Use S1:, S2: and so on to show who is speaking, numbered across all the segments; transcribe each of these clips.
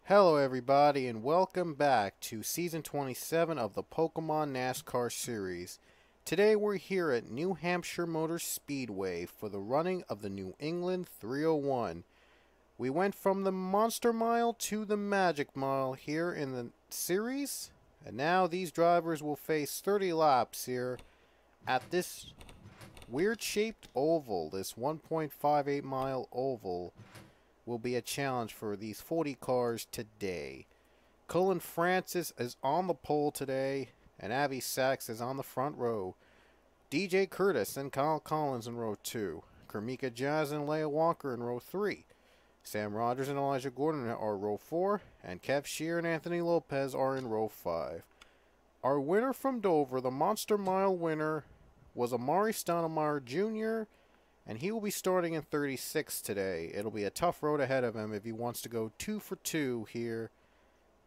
S1: Hello everybody and welcome back to Season 27 of the Pokemon NASCAR series. Today we're here at New Hampshire Motor Speedway for the running of the New England 301. We went from the Monster Mile to the Magic Mile here in the series, and now these drivers will face 30 laps here at this weird shaped oval, this 1.58 mile oval. Will be a challenge for these 40 cars today. Cullen Francis is on the pole today, and Abby Sachs is on the front row. DJ Curtis and Kyle Collins in row 2. Kermika Jazz and Leah Walker in row 3. Sam Rogers and Elijah Gordon are row 4, and Kev Shear and Anthony Lopez are in row 5. Our winner from Dover, the Monster Mile winner, was Amari Stoudemire Jr., and he will be starting in 36 today. It'll be a tough road ahead of him if he wants to go 2 for 2 here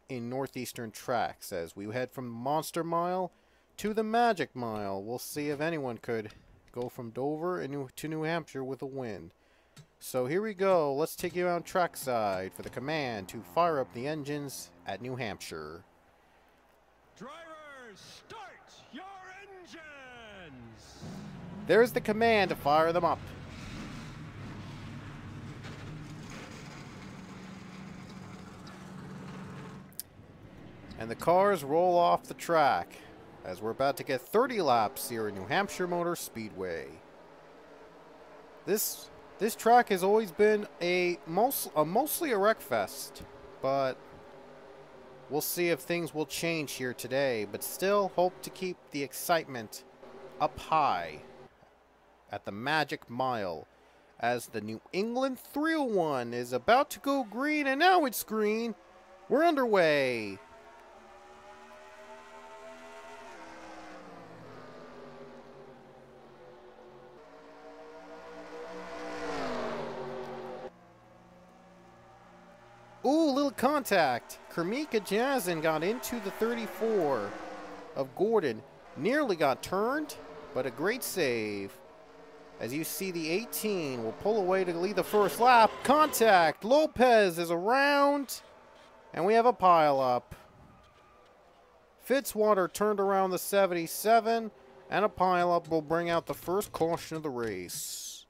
S1: in Northeastern Tracks as we head from Monster Mile to the Magic Mile. We'll see if anyone could go from Dover to New Hampshire with a win. So here we go. Let's take you on trackside for the command to fire up the engines at New Hampshire.
S2: Drivers, start your engines!
S1: There's the command to fire them up. And the cars roll off the track as we're about to get 30 laps here in New Hampshire Motor Speedway. This track has always been mostly a wreck fest, but we'll see if things will change here today, but still hope to keep the excitement up high at the Magic Mile as the New England 301 is about to go green, and now it's green. We're underway. Ooh, little contact. Kermika Jazin got into the 34 of Gordon. Nearly got turned, but a great save. As you see, the 18 will pull away to lead the first lap. Contact. Lopez is around, and we have a pileup. Fitzwater turned around the 77, and a pileup will bring out the first caution of the race.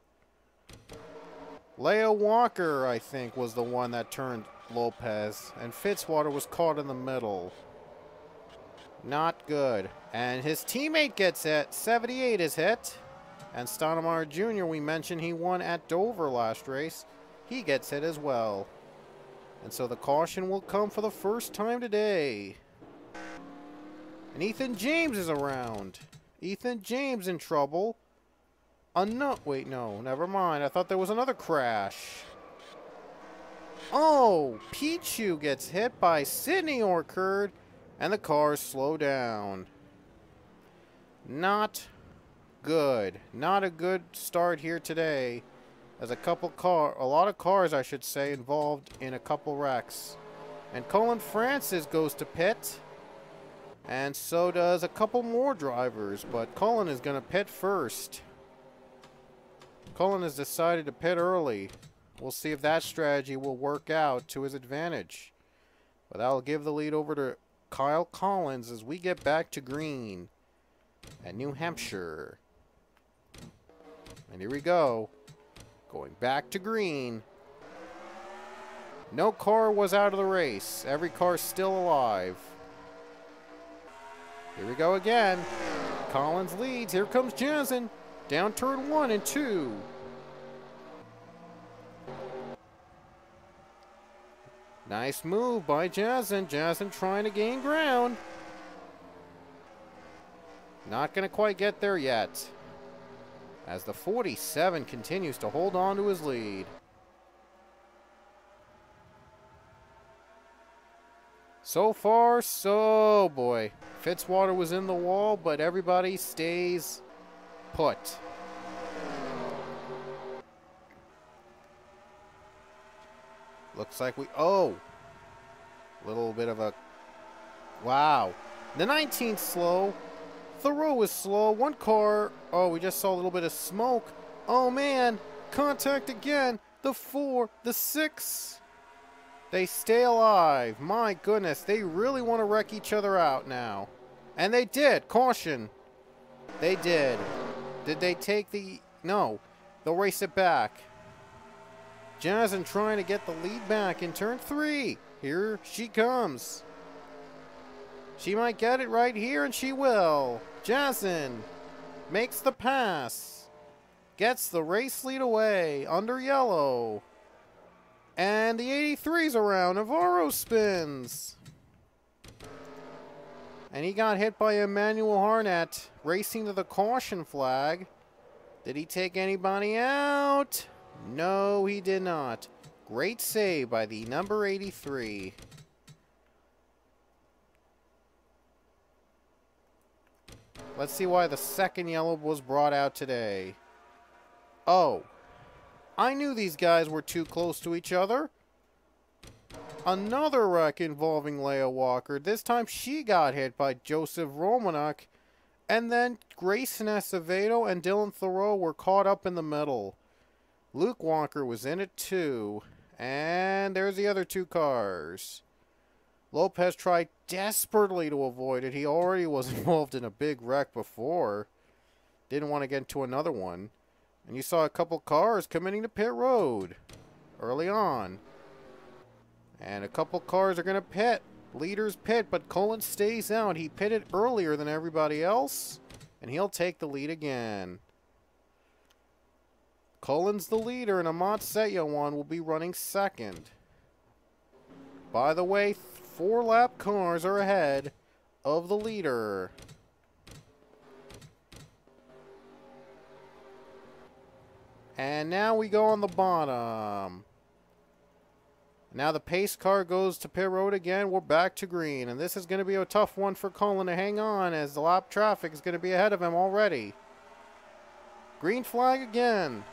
S1: Leah Walker, I think, was the one that turned Lopez, and Fitzwater was caught in the middle. Not good. And his teammate gets hit. 78 is hit. And Stoudemire Jr., we mentioned he won at Dover last race. He gets hit as well. And so the caution will come for the first time today. And Ethan James is around. Ethan James in trouble. Wait, no, never mind. I thought there was another crash. Oh, Pichu gets hit by Sidney Orchard, and the cars slow down. Not good. Not a good start here today. As a lot of cars, I should say, involved in a couple wrecks. And Cullen Francis goes to pit. And so does a couple more drivers, but Cullen is going to pit first. Cullen has decided to pit early. We'll see if that strategy will work out to his advantage. But that'll give the lead over to Kyle Collins as we get back to green at New Hampshire. And here we go. Going back to green. No car was out of the race. Every car still alive. Here we go again. Collins leads. Here comes Jansen. Down turn 1 and 2. Nice move by Jazin. Jazin trying to gain ground. Not going to quite get there yet. As the 47 continues to hold on to his lead. So far, boy. Fitzwater was in the wall, but everybody stays put. Looks like little bit of a, wow. The 19's slow. Thoreau is slow. One car, we just saw a little bit of smoke. Oh man, contact again. The 4, the 6. They stay alive. My goodness, they really want to wreck each other out now. And they did. Caution. They did. Did they take the... No. They'll race it back. Jazzen trying to get the lead back in turn 3. Here she comes. She might get it right here, and she will. Jazzen makes the pass. Gets the race lead away under yellow. And the 83's around. Navarro spins. And he got hit by Emmanuel Harnett racing to the caution flag. Did he take anybody out? No, he did not. Great save by the number 83. Let's see why the second yellow was brought out today. Oh. I knew these guys were too close to each other. Another wreck involving Leah Walker. This time she got hit by Joseph Romanuk. And then Grayson Acevedo and Dylan Thoreau were caught up in the middle. Luke Walker was in it too. And there's the other two cars. Lopez tried desperately to avoid it. He already was involved in a big wreck before. Didn't want to get into another one. And you saw a couple cars coming to pit road early on. And a couple cars are going to pit. Leaders pit, but Cullen stays out. He pitted earlier than everybody else. And he'll take the lead again. Cullen's the leader, and Amat Setyawan will be running second. By the way, 4-lap cars are ahead of the leader. And now we go on the bottom. Now the pace car goes to pit road again. We're back to green. And this is going to be a tough one for Cullen to hang on, as the lap traffic is going to be ahead of him already. Green flag again.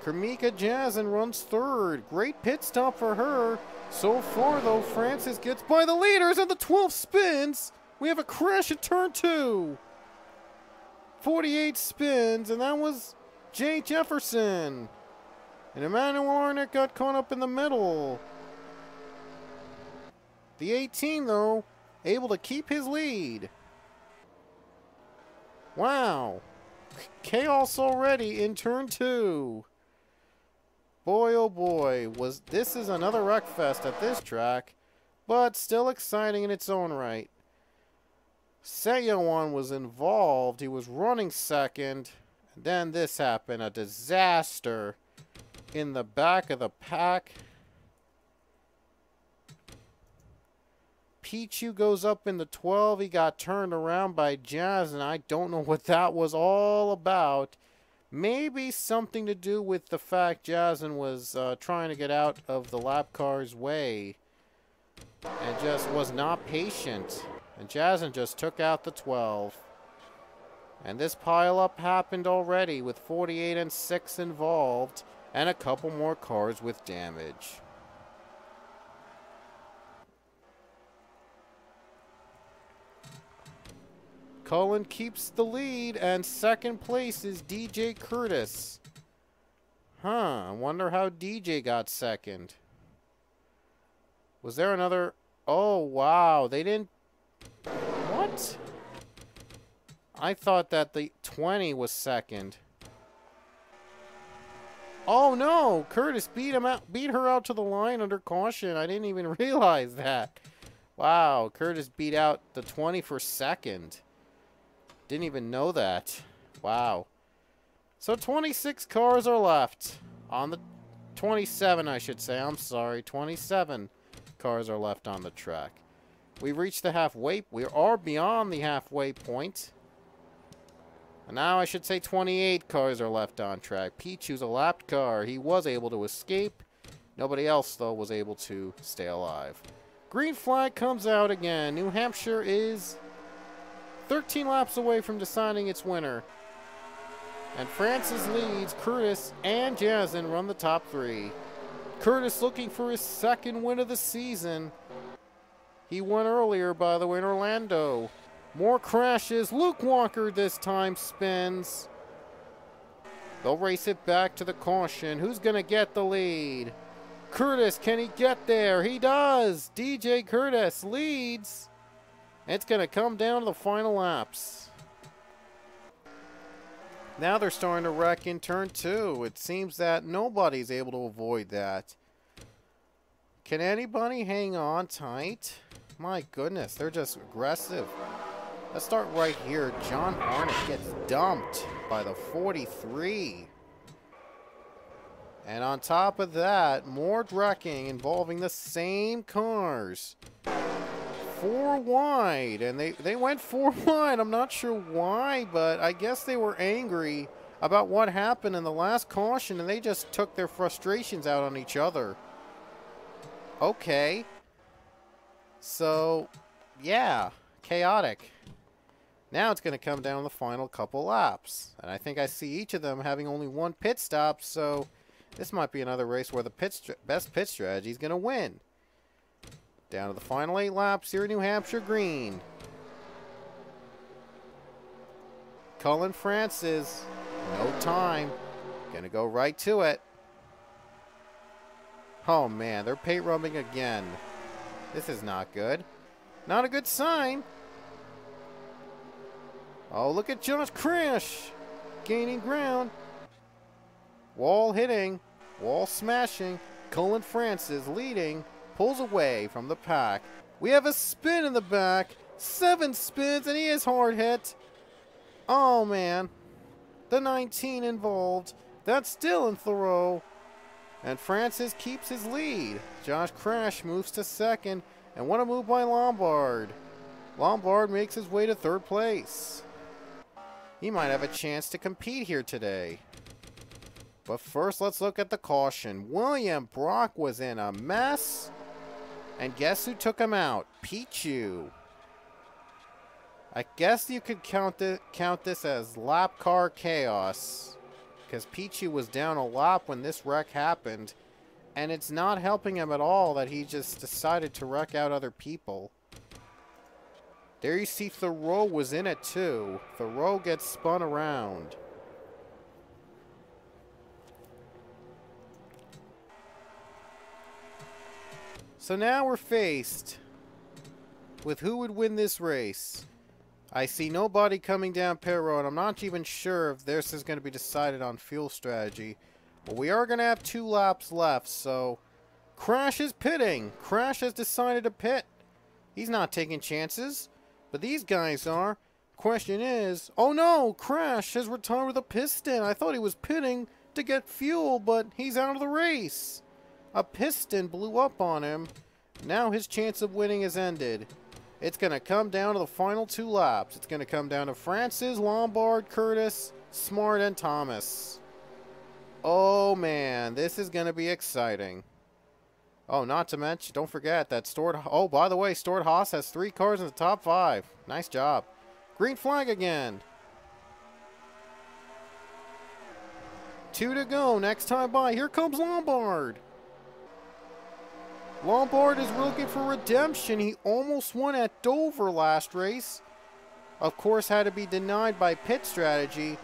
S1: Kamika Jazzen runs third. Great pit stop for her. So far, though, Francis gets by the leaders, and the 12 spins. We have a crash at turn 2. 48 spins, and that was Jay Jefferson. And Emmanuel Arnett got caught up in the middle. The 18, though, able to keep his lead. Wow. Chaos already in turn 2. Boy, oh boy, this is another wreck fest at this track, but still exciting in its own right. Setyawan was involved. He was running second. And then this happened, a disaster in the back of the pack. Pichu goes up in the 12. He got turned around by Jazz, and I don't know what that was all about. Maybe something to do with the fact Jazzen was trying to get out of the lap car's way and just was not patient. And Jazzen just took out the 12. And this pileup happened already with 48 and 6 involved and a couple more cars with damage. Cullen keeps the lead, and second place is DJ Curtis. Huh, I wonder how DJ got second. Was there another... Oh, wow, they didn't... What? I thought that the 20 was second. Oh, no, Curtis beat her out to the line under caution. I didn't even realize that. Wow, Curtis beat out the 20 for second. Didn't even know that. Wow. So 26 cars are left on the 27, I should say. I'm sorry. 27 cars are left on the track. We've reached the halfway. We are beyond the halfway point. And now I should say 28 cars are left on track. Pichu's a lapped car. He was able to escape. Nobody else, though, was able to stay alive. Green flag comes out again. New Hampshire is 13 laps away from deciding its winner. And Francis leads. Curtis and Jazzen run the top 3. Curtis looking for his second win of the season. He won earlier, by the way, in Orlando. More crashes. Luke Walker this time spins. They'll race it back to the caution. Who's going to get the lead? Curtis, can he get there? He does. DJ Curtis leads. It's going to come down to the final laps. Now they're starting to wreck in turn 2. It seems that nobody's able to avoid that. Can anybody hang on tight? My goodness, they're just aggressive. Let's start right here. John Harnett gets dumped by the 43. And on top of that, more wrecking involving the same cars. 4 wide, and they went 4 wide. I'm not sure why, but I guess they were angry about what happened in the last caution, and they just took their frustrations out on each other. Okay. So, yeah, chaotic. Now it's going to come down to the final couple laps. And I think I see each of them having only 1 pit stop, so this might be another race where the best pit strategy is going to win. Down to the final 8 laps here in New Hampshire green. Cullen Francis, no time. Going to go right to it. Oh man, they're paint rubbing again. This is not good. Not a good sign. Oh, look at Josh Crash gaining ground. Wall hitting, wall smashing. Cullen Francis leading, pulls away from the pack. We have a spin in the back. 7 spins, and he is hard hit. Oh man, the 19 involved. That's Dylan Thoreau. And Francis keeps his lead. Josh Crash moves to 2nd. And what a move by Lombard. Lombard makes his way to 3rd place. He might have a chance to compete here today. But first, let's look at the caution. William Brock was in a mess. And guess who took him out? Pichu. I guess you could count this as lap car chaos. Because Pichu was down a lap when this wreck happened. And it's not helping him at all that he just decided to wreck out other people. There you see Thoreau was in it too. Thoreau gets spun around. So now we're faced with who would win this race. I see nobody coming down pit road. I'm not even sure if this is going to be decided on fuel strategy. But we are going to have 2 laps left, so Crash is pitting. Crash has decided to pit. He's not taking chances, but these guys are. Question is, oh no, Crash has retired with a piston. I thought he was pitting to get fuel, but he's out of the race. A piston blew up on him. Now his chance of winning is ended. It's going to come down to the final 2 laps. It's going to come down to Francis, Lombard, Curtis, Smart, and Thomas. Oh man, this is going to be exciting. Oh, not to mention, don't forget that oh, by the way, Stuart Haas has 3 cars in the top 5. Nice job. Green flag again. 2 to go. Next time by. Here comes Lombard. Lombard is looking for redemption. He almost won at Dover last race. Of course, had to be denied by pit strategy.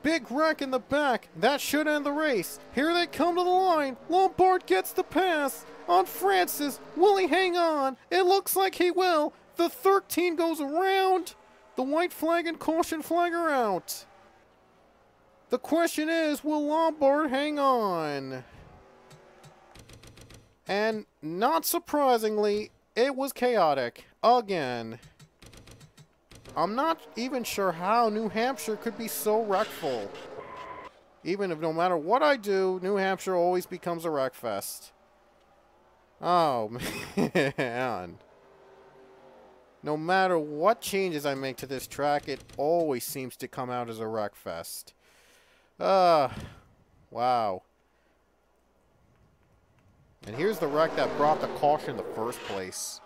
S1: Big wreck in the back. That should end the race. Here they come to the line. Lombard gets the pass on Francis. Will he hang on? It looks like he will. The 13 goes around. The white flag and caution flag are out. The question is, will Lombard hang on? And not surprisingly, it was chaotic again. I'm not even sure how New Hampshire could be so wreckful. Even if no matter what I do, New Hampshire always becomes a wreck fest. Oh, man. No matter what changes I make to this track, it always seems to come out as a wreck fest. Wow. And here's the wreck that brought the caution in the first place.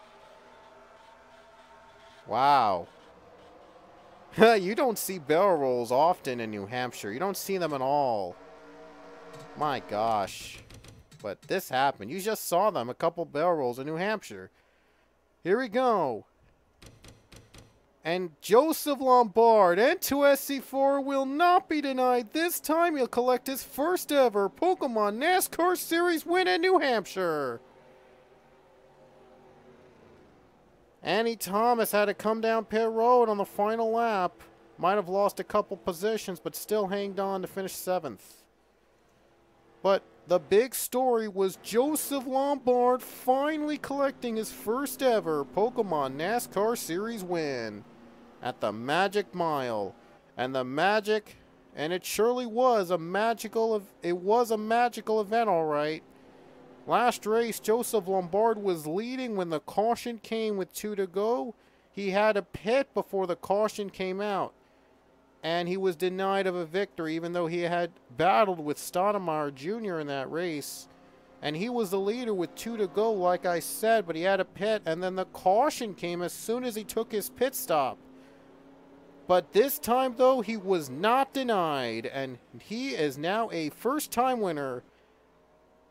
S1: Wow. You don't see barrel rolls often in New Hampshire. You don't see them at all. My gosh. But this happened. You just saw them, a couple barrel rolls in New Hampshire. Here we go. And Joseph Lombard, N2SC4, will not be denied. This time he'll collect his first ever Pokemon NASCAR Series win in New Hampshire. Annie Thomas had to come down pit road on the final lap. Might have lost a couple positions, but still hanged on to finish 7th. But the big story was Joseph Lombard finally collecting his first ever Pokemon NASCAR Series win at the Magic Mile. And it surely was a magical event, all right. Last race, Joseph Lombard was leading when the caution came with 2 to go. He had a pit before the caution came out. And he was denied of a victory, even though he had battled with Stoudemire Jr. in that race. And he was the leader with 2 to go, like I said, but he had a pit, and then the caution came as soon as he took his pit stop. But this time, though, he was not denied, and he is now a first-time winner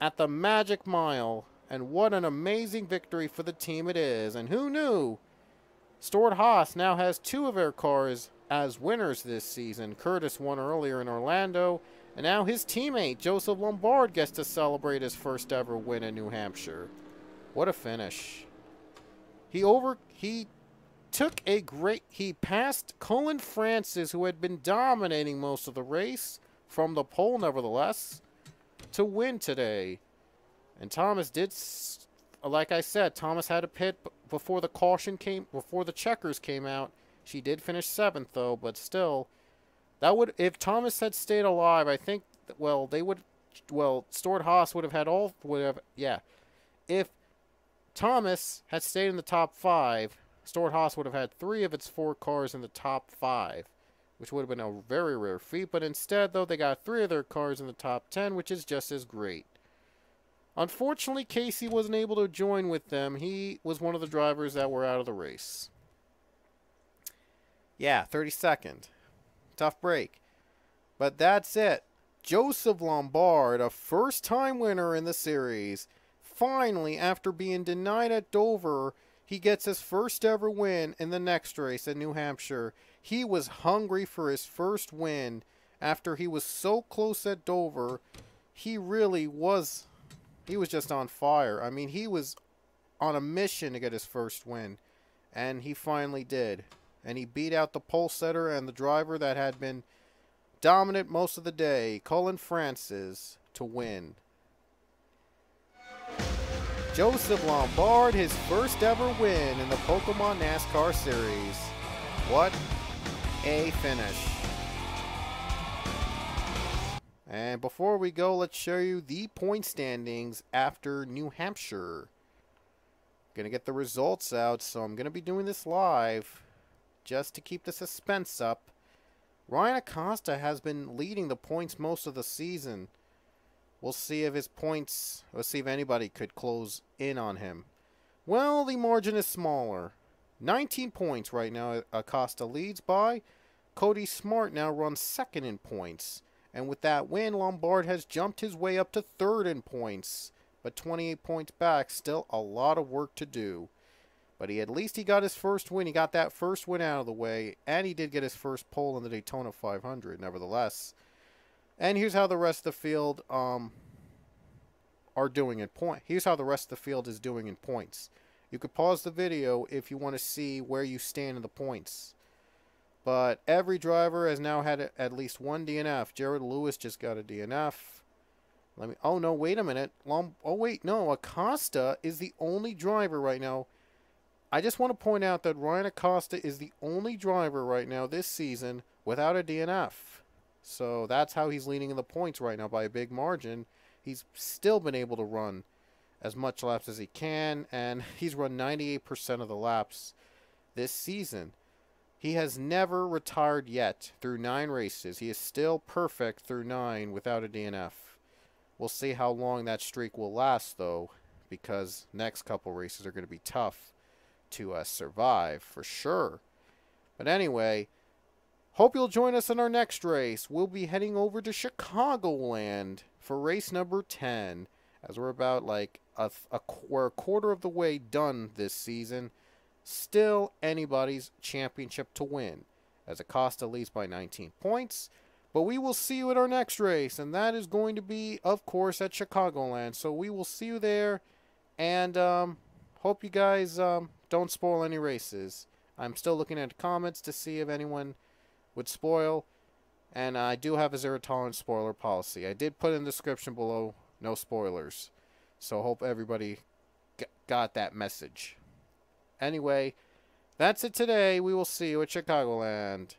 S1: at the Magic Mile. And what an amazing victory for the team it is. And who knew? Stewart-Haas now has 2 of their cars as winners this season. Curtis won earlier in Orlando, and now his teammate Joseph Lombard gets to celebrate his first ever win in New Hampshire. What a finish. He passed Colin Francis, who had been dominating most of the race from the pole nevertheless, to win today. And Thomas did, like I said, Thomas had a pit before the caution came, before the checkers came out. She did finish 7th, though, but still, that would, if Thomas had stayed alive, I think, well, Stewart-Haas would have had if Thomas had stayed in the top 5, Stewart-Haas would have had 3 of its 4 cars in the top 5, which would have been a very rare feat, but instead, though, they got 3 of their cars in the top 10, which is just as great. Unfortunately, Casey wasn't able to join with them. He was one of the drivers that were out of the race. Yeah, 32nd. Tough break. But that's it. Joseph Lombard, a first-time winner in the series. Finally, after being denied at Dover, he gets his first ever win in the next race at New Hampshire. He was hungry for his first win after he was so close at Dover. He really was. He was just on fire. I mean, he was on a mission to get his first win. And he finally did. And he beat out the pole setter and the driver that had been dominant most of the day, Colin Francis, to win. Joseph Lombard, his first ever win in the Pokemon NASCAR Series. What a finish. And before we go, let's show you the point standings after New Hampshire. Gonna get the results out, so I'm gonna be doing this live just to keep the suspense up. Ryan Acosta has been leading the points most of the season. We'll see if his points, let's see if anybody could close in on him. Well, the margin is smaller. 19 points right now Acosta leads by. Cody Smart now runs 2nd in points. And with that win, Lombard has jumped his way up to 3rd in points. But 28 points back, still a lot of work to do. But at least he got his first win. He got that first win out of the way. And he did get his first pole in the Daytona 500, nevertheless. And here's how the rest of the field are doing in points. Here's how the rest of the field is doing in points. You could pause the video if you want to see where you stand in the points. But every driver has now had at least one DNF. Jared Lewis just got a DNF. Oh no, wait a minute. Acosta is the only driver right now. I just want to point out that Ryan Acosta is the only driver right now this season without a DNF. So that's how he's leading in the points right now by a big margin. He's still been able to run as much laps as he can, and he's run 98% of the laps this season. He has never retired yet through 9 races. He is still perfect through 9 without a DNF. We'll see how long that streak will last, though, because next couple races are going to be tough to survive for sure. But anyway, hope you'll join us in our next race. We'll be heading over to Chicagoland for race number 10, as we're about like we're a quarter of the way done this season. still anybody's championship to win, as Acosta leads by 19 points. But we will see you at our next race, and that is going to be, of course, at Chicagoland. So we will see you there, and hope you guys don't spoil any races. I'm still looking at the comments to see if anyone would spoil, and I do have a zero-tolerance spoiler policy. I did put in the description below, no spoilers. So hope everybody got that message. Anyway, that's it today. We will see you at Chicagoland.